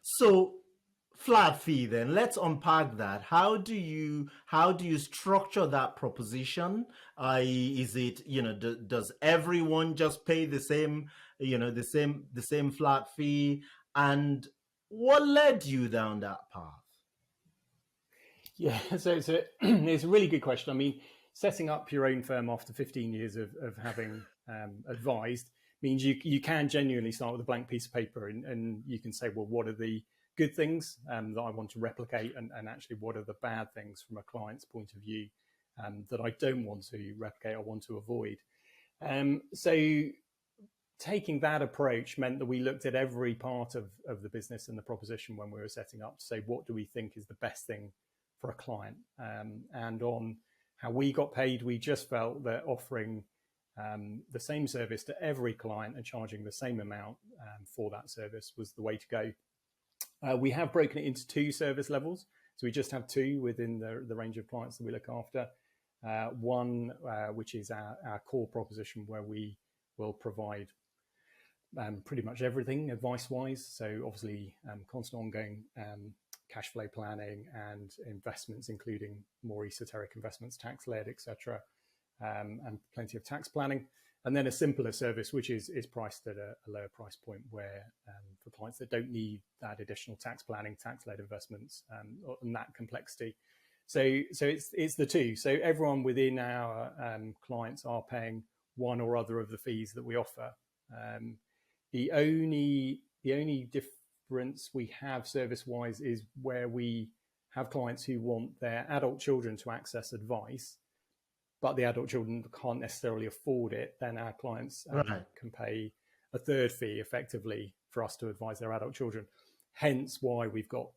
So flat fee then, let's unpack that. How do you structure that proposition? Is it, does everyone just pay the same, the same flat fee? And what led you down that path? Yeah, so it's a really good question. I mean, setting up your own firm after 15 years of having advised means you can genuinely start with a blank piece of paper and you can say, well, what are the good things that I want to replicate, and actually what are the bad things from a client's point of view that I don't want to replicate or want to avoid. So taking that approach meant that we looked at every part of the business and the proposition when we were setting up to say, what do we think is the best thing for a client? And on how we got paid, we just felt that offering the same service to every client and charging the same amount for that service was the way to go. We have broken it into two service levels. So we just have two within the range of clients that we look after. One, which is our core proposition, where we will provide pretty much everything advice-wise. So obviously constant ongoing cash flow planning and investments, including more esoteric investments, tax-led, etc., and plenty of tax planning. And then a simpler service, which is priced at a lower price point, where for clients that don't need that additional tax planning, tax-led investments, and that complexity. So it's the two. So everyone within our clients are paying one or other of the fees that we offer. The only difference we have service-wise is where we have clients who want their adult children to access advice, but the adult children can't necessarily afford it. Then our clients can pay a third fee effectively for us to advise their adult children. Hence why we've got,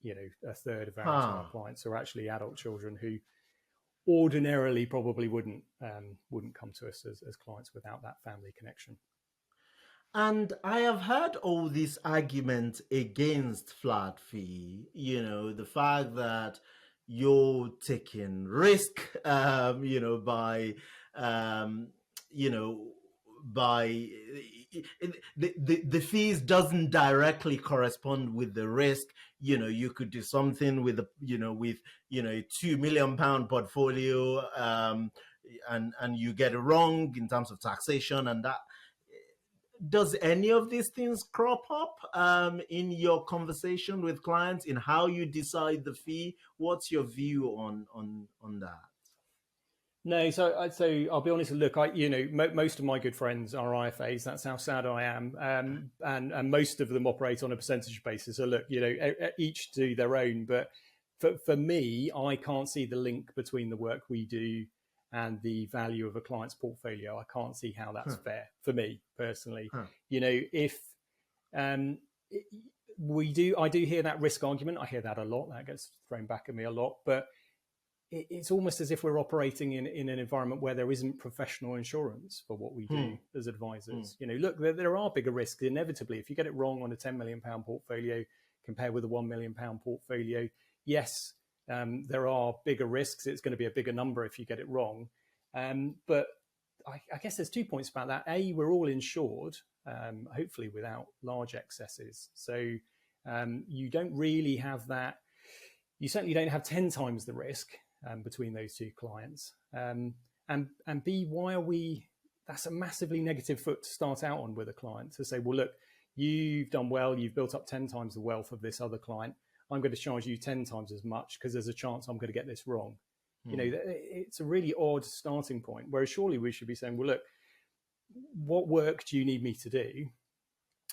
a third of our clients are actually adult children who ordinarily probably wouldn't come to us as clients without that family connection. And I have heard all these arguments against flat fee, the fact that you're taking risk, you know, by the fees doesn't directly correspond with the risk. You could do something with a £2 million portfolio, and you get it wrong in terms of taxation, and that. Does any of these things crop up in your conversation with clients, in how you decide the fee? What's your view on that? No, so I'll be honest. Look, most of my good friends are IFAs. That's how sad I am, and most of them operate on a percentage basis. So look, each do their own. But for me, I can't see the link between the work we do and the value of a client's portfolio. I can't see how that's fair for me personally. If I do hear that risk argument. I hear that a lot. That gets thrown back at me a lot. But it's almost as if we're operating in an environment where there isn't professional insurance for what we do as advisors. Look, there are bigger risks inevitably. If you get it wrong on a £10 million portfolio compared with a £1 million portfolio, yes, there are bigger risks. It's going to be a bigger number if you get it wrong. But I guess there's 2 points about that. A, we're all insured, hopefully without large excesses. So you don't really have that. You certainly don't have 10 times the risk between those two clients. And B, why are we? That's a massively negative foot to start out on with a client, to say, well, look, you've done well. You've built up 10 times the wealth of this other client. I'm going to charge you 10 times as much because there's a chance I'm going to get this wrong. It's a really odd starting point, whereas surely we should be saying, well, look, what work do you need me to do?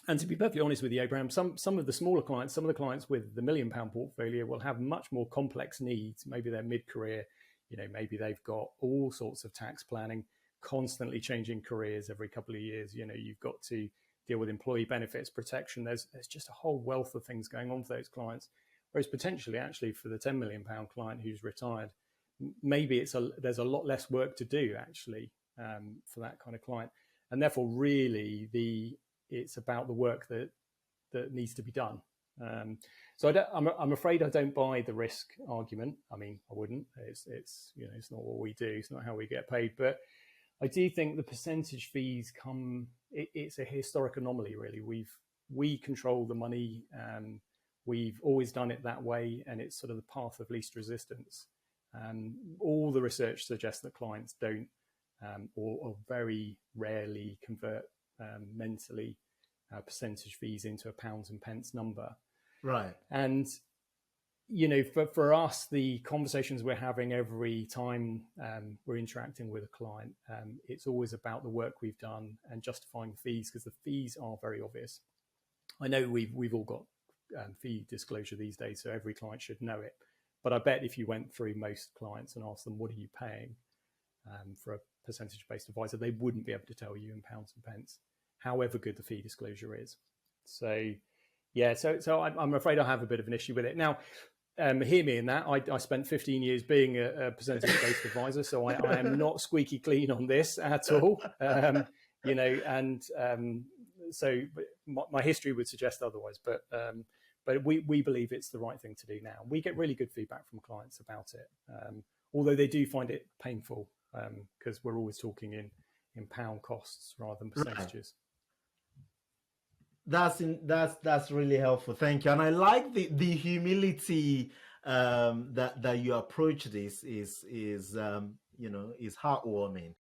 And to be perfectly honest with you, Abraham, some of the smaller clients, some of the clients with the £1 million portfolio will have much more complex needs. Maybe they're mid-career, maybe they've got all sorts of tax planning, constantly changing careers every couple of years. You've got to deal with employee benefits, protection. There's just a whole wealth of things going on for those clients. Whereas potentially, actually, for the £10 million client who's retired, maybe there's a lot less work to do, actually, for that kind of client. And therefore, really, it's about the work that needs to be done. So I'm afraid I don't buy the risk argument. I mean, I wouldn't. It's not what we do. It's not how we get paid. But I do think the percentage fees it's a historic anomaly, really. We control the money. We've always done it that way, and it's sort of the path of least resistance. All the research suggests that clients don't or very rarely convert mentally percentage fees into a pounds and pence number. Right. And for us, the conversations we're having every time we're interacting with a client, it's always about the work we've done and justifying the fees, because the fees are very obvious. I know we've all got fee disclosure these days, so every client should know it. But I bet if you went through most clients and asked them, what are you paying for a percentage-based advisor, they wouldn't be able to tell you in pounds and pence, however good the fee disclosure is. So, yeah, so I'm afraid I have a bit of an issue with it. Now, hear me in that. I spent 15 years being a percentage-based advisor, so I am not squeaky clean on this at all. So my history would suggest otherwise, but we believe it's the right thing to do now. We get really good feedback from clients about it, although they do find it painful because we're always talking in pound costs rather than percentages. Right. That's really helpful. Thank you. And I like the humility that you approach this is heartwarming.